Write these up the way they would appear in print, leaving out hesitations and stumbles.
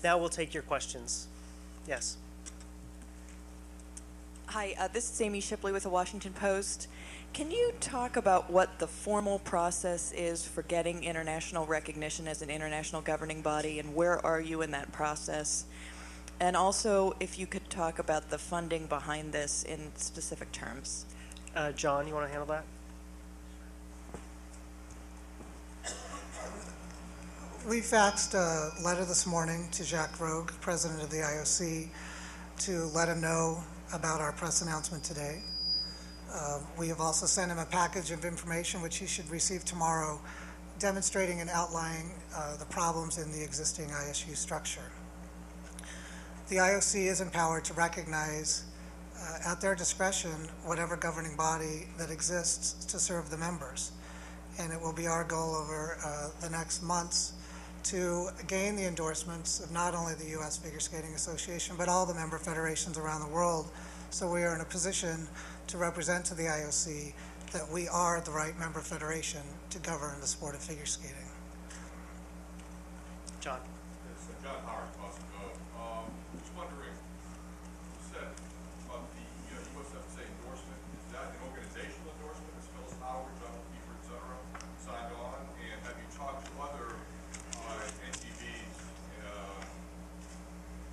Now we'll take your questions. Yes. Hi, this is Amy Shipley with the Washington Post. Can you talk about what the formal process is for getting international recognition as an international governing body, and where are you in that process? And also, if you could talk about the funding behind this in specific terms. John, you want to handle that? We faxed a letter this morning to Jacques Rogue, president of the IOC, to let him know about our press announcement today. We have also sent him a package of information which he should receive tomorrow, demonstrating and outlining the problems in the existing ISU structure. The IOC is empowered to recognize at their discretion whatever governing body that exists to serve the members. And it will be our goal over the next months to gain the endorsements of not only the U.S. Figure Skating Association, but all the member federations around the world. So we are in a position to represent to the IOC that we are the right member federation to govern the sport of figure skating. John. Yes, John Howard, Boston Globe. Just wondering, you said about the USFSA endorsement, is that an organizational endorsement? Is Phyllis Howard, John Kiefer, et cetera, signed on? And have you talked to other NTBs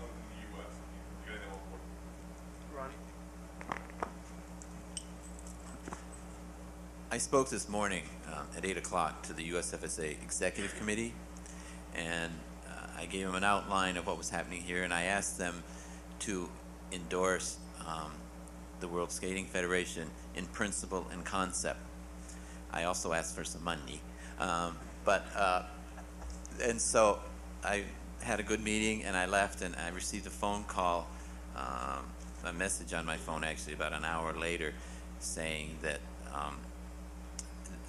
other than the U.S.? You got anything on board? Ronnie? I spoke this morning at 8 o'clock to the USFSA Executive Committee, and I gave them an outline of what was happening here, and I asked them to endorse the World Skating Federation in principle and concept. I also asked for some money. And so I had a good meeting, and I left, and I received a phone call, a message on my phone actually about an hour later, saying that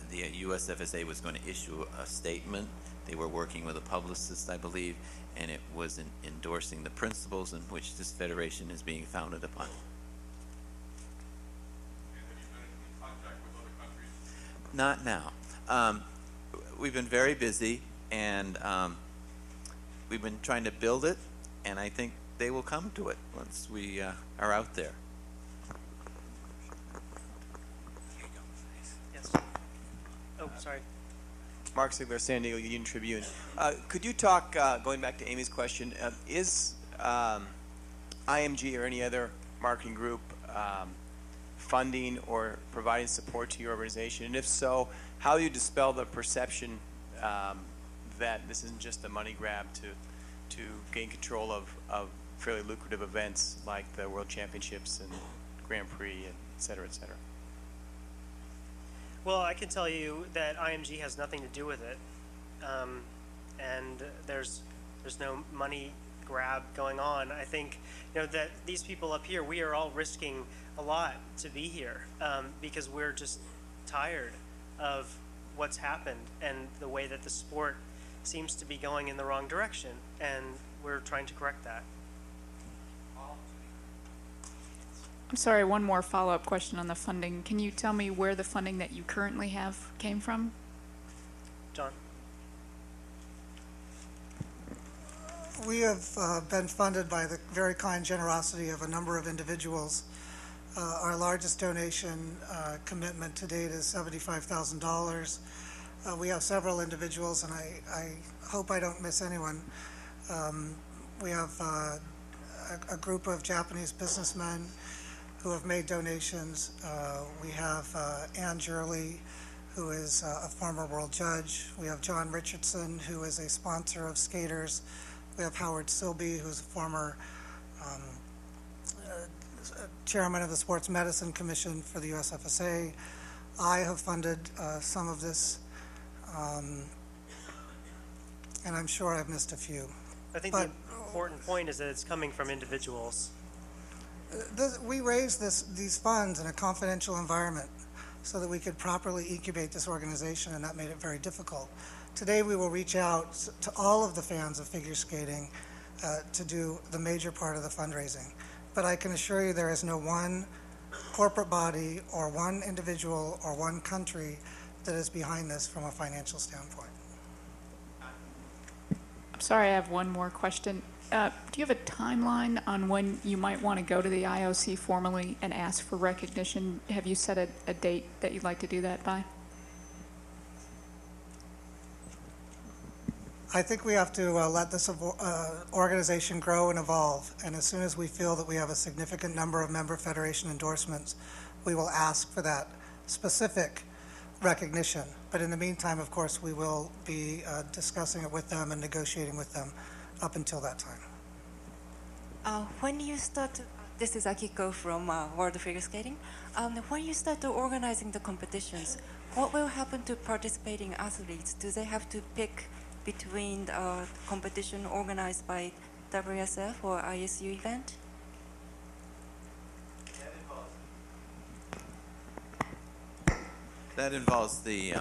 the USFSA was going to issue a statement. They were working with a publicist, I believe, and it was endorsing the principles in which this federation is being founded upon. And have you been in contact with other countries? Not now. We've been very busy, and we've been trying to build it, and I think they will come to it once we are out there. Yes. Oh, sorry. Mark Sigler, San Diego Union Tribune. Could you talk, going back to Amy's question, is IMG or any other marketing group funding or providing support to your organization? And if so, how do you dispel the perception that this isn't just a money grab to gain control of fairly lucrative events like the World Championships and Grand Prix and et cetera, et cetera? Well, I can tell you that IMG has nothing to do with it, and there's no money grab going on. I think that these people up here, we are all risking a lot to be here because we're just tired of what's happened and the way that the sport seems to be going in the wrong direction, and we're trying to correct that. I'm sorry, one more follow-up question on the funding. Can you tell me where the funding that you currently have came from? John? We have been funded by the very kind generosity of a number of individuals. Our largest donation commitment to date is $75,000. We have several individuals, and I hope I don't miss anyone. We have a group of Japanese businessmen who have made donations. We have Ann Jurley, who is a former world judge. We have John Richardson, who is a sponsor of skaters. We have Howard Silby, who's a former chairman of the Sports Medicine Commission for the USFSA. I have funded some of this, and I'm sure I've missed a few. I think the important point is that it's coming from individuals. We raised these funds in a confidential environment so that we could properly incubate this organization, and that made it very difficult. Today we will reach out to all of the fans of figure skating to do the major part of the fundraising. But I can assure you there is no one corporate body or one individual or one country that is behind this from a financial standpoint. I'm sorry, I have one more question. Do you have a timeline on when you might want to go to the IOC formally and ask for recognition? Have you set a date that you'd like to do that by? I think we have to let this organization grow and evolve. And as soon as we feel that we have a significant number of member federation endorsements, we will ask for that specific recognition. But in the meantime, of course, we will be discussing it with them and negotiating with them up until that time. When you start, this is Akiko from World Figure Skating. When you start organizing the competitions, what will happen to participating athletes? Do they have to pick between the competition organized by WSF or ISU event? That involves the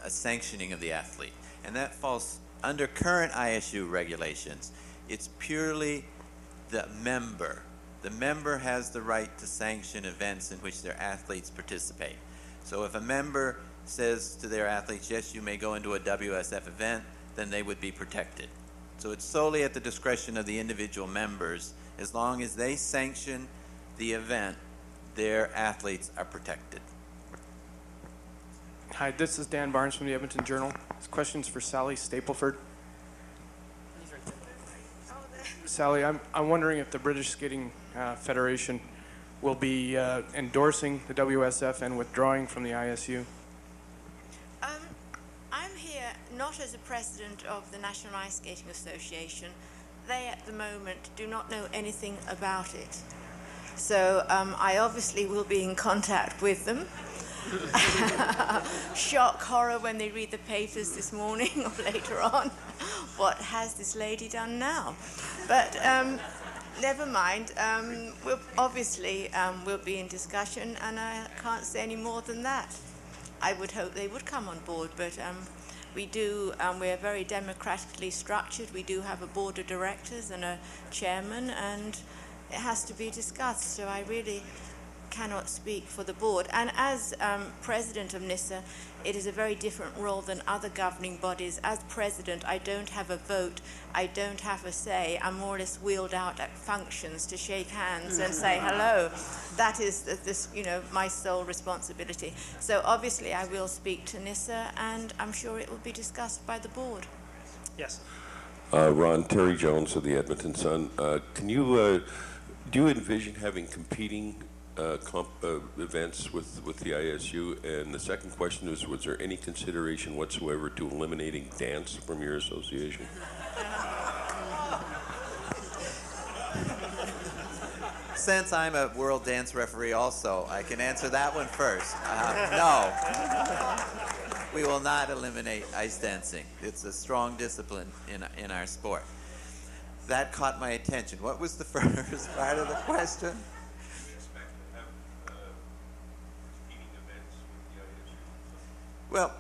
a sanctioning of the athlete, and that falls under current ISU regulations. It's purely the member. The member has the right to sanction events in which their athletes participate. So if a member says to their athletes, yes, you may go into a WSF event, then they would be protected. So it's solely at the discretion of the individual members. As long as they sanction the event, their athletes are protected. Hi, this is Dan Barnes from the Edmonton Journal. This question's for Sally Stapleford. Sally, I'm wondering if the British Skating Federation will be endorsing the WSF and withdrawing from the ISU. I'm here not as a president of the National Ice Skating Association. They at the moment do not know anything about it. So I obviously will be in contact with them. Shock, horror when they read the papers this morning or later on. What has this lady done now? But never mind. We'll obviously we'll be in discussion, and I can't say any more than that. I would hope they would come on board, but we're very democratically structured. We do have a board of directors and a chairman, and it has to be discussed. So I really cannot speak for the board. And as president of NISA, it is a very different role than other governing bodies. As president, I don't have a vote. I don't have a say. I'm more or less wheeled out at functions to shake hands and say hello. That is my sole responsibility. So obviously I will speak to NISA, and I'm sure it will be discussed by the board. Yes. Ron, Terry Jones of the Edmonton Sun. Do you envision having competing events with the ISU? And the second question is, was there any consideration whatsoever to eliminating dance from your association? Since I'm a world dance referee also, I can answer that one first. No. We will not eliminate ice dancing. It's a strong discipline in our sport. That caught my attention. What was the first part of the question? Well,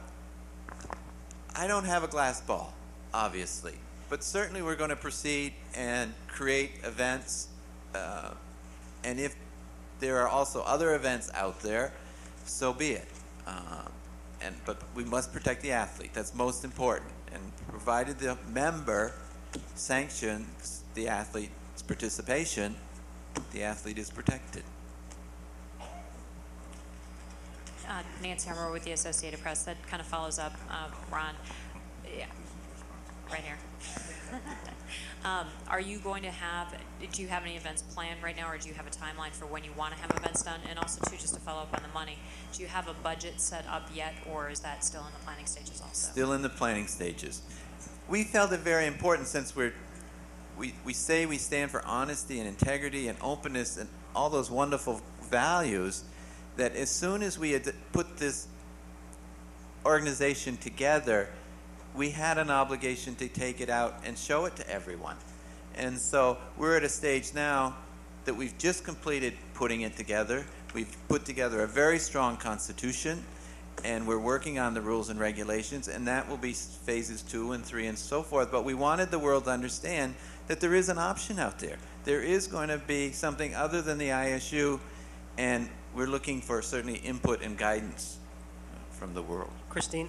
I don't have a glass ball, obviously, but certainly we're going to proceed and create events, and if there are also other events out there, so be it. But we must protect the athlete. That's most important. And provided the member sanctions the athlete's participation, the athlete is protected. Nancy Harmer with the Associated Press. That kind of follows up, Ron. Yeah, right here. Are you going to do you have any events planned right now, or do you have a timeline for when you want to have events done? And also, too, just to follow up on the money, do you have a budget set up yet, or is that still in the planning stages also? Still in the planning stages. We felt it very important, since we say we stand for honesty and integrity and openness and all those wonderful values, that as soon as we had put this organization together, we had an obligation to take it out and show it to everyone. And so we're at a stage now that we've just completed putting it together. We've put together a very strong constitution, and we're working on the rules and regulations, and that will be phases 2 and 3 and so forth. But we wanted the world to understand that there is an option out there. There is going to be something other than the ISU, and we're looking for certainly input and guidance from the world. Christine?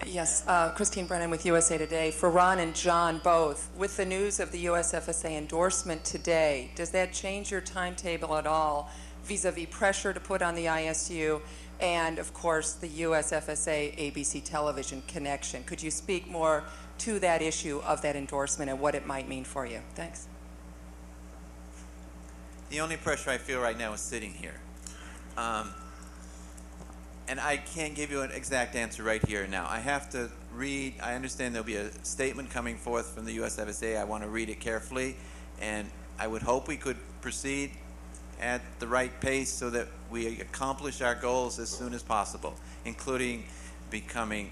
Yes, Christine Brennan with USA Today. For Ron and John both, with the news of the USFSA endorsement today, does that change your timetable at all vis-a-vis pressure to put on the ISU and, of course, the USFSA ABC television connection? Could you speak more to that issue of that endorsement and what it might mean for you? Thanks. The only pressure I feel right now is sitting here. And I can't give you an exact answer right here and now. I have to read. I understand there'll be a statement coming forth from the USFSA. I want to read it carefully, and I would hope we could proceed at the right pace so that we accomplish our goals as soon as possible, including becoming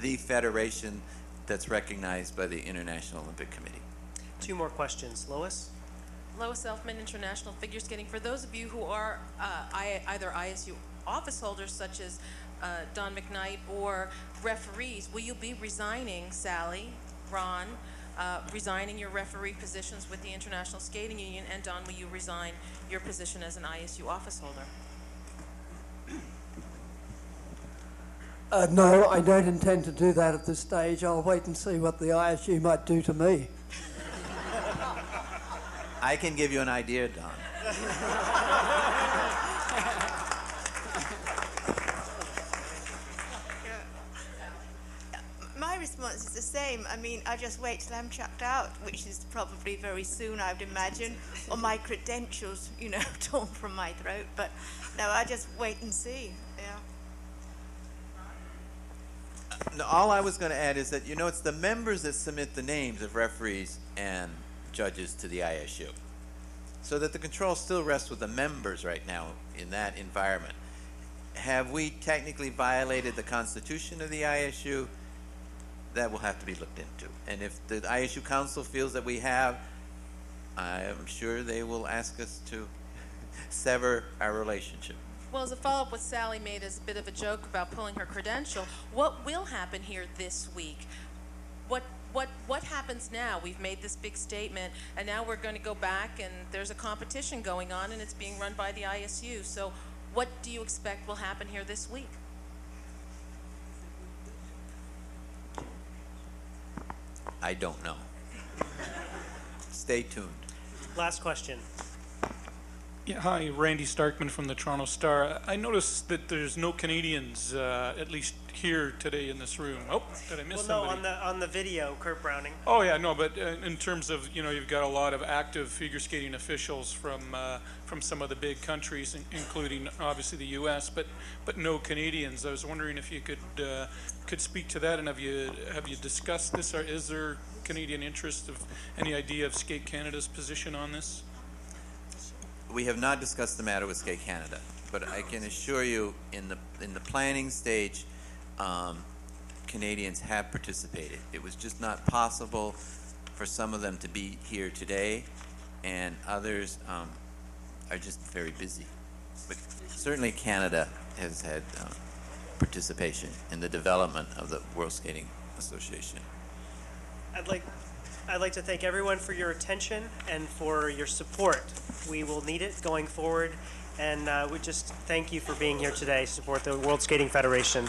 the federation that's recognized by the International Olympic Committee. 2 more questions. Lois? Lois Elfman, International Figure Skating. For those of you who are either ISU office holders, such as Don McKnight, or referees, will you be resigning, Sally, Ron, resigning your referee positions with the International Skating Union, and Don, will you resign your position as an ISU office holder? No, I don't intend to do that at this stage. I'll wait and see what the ISU might do to me. I can give you an idea, Don. My response is the same. I mean, I just wait till I'm chucked out, which is probably very soon, I would imagine, or my credentials, you know, torn from my throat. But no, I just wait and see. Yeah. No, all I was going to add is that, you know, it's the members that submit the names of referees and judges to the ISU. So that the control still rests with the members right now in that environment. Have we technically violated the Constitution of the ISU? That will have to be looked into. And if the ISU Council feels that we have, I am sure they will ask us to sever our relationship. Well, as a follow-up, what Sally made as a bit of a joke about pulling her credential, what will happen here this week? What happens now? We've made this big statement, and now we're going to go back, and there's a competition going on, and it's being run by the ISU. So what do you expect will happen here this week? I don't know. Stay tuned. Last question. Yeah, hi, Randy Starkman from the Toronto Star. I noticed that there's no Canadians, at least here today in this room. Oh, did I miss somebody? No, on the video, Kurt Browning. Oh yeah, no, but in terms of, you know, you've got a lot of active figure skating officials from some of the big countries, including obviously the U.S., but no Canadians. I was wondering if you could speak to that, and have you discussed this? Or is there Canadian interest, of any idea of Skate Canada's position on this? We have not discussed the matter with Skate Canada, but I can assure you, in the planning stage, Canadians have participated. It was just not possible for some of them to be here today, and others are just very busy. But certainly Canada has had participation in the development of the World Skating Association. I'd like to thank everyone for your attention and for your support. We will need it going forward, and we just thank you for being here today to support the World Skating Federation.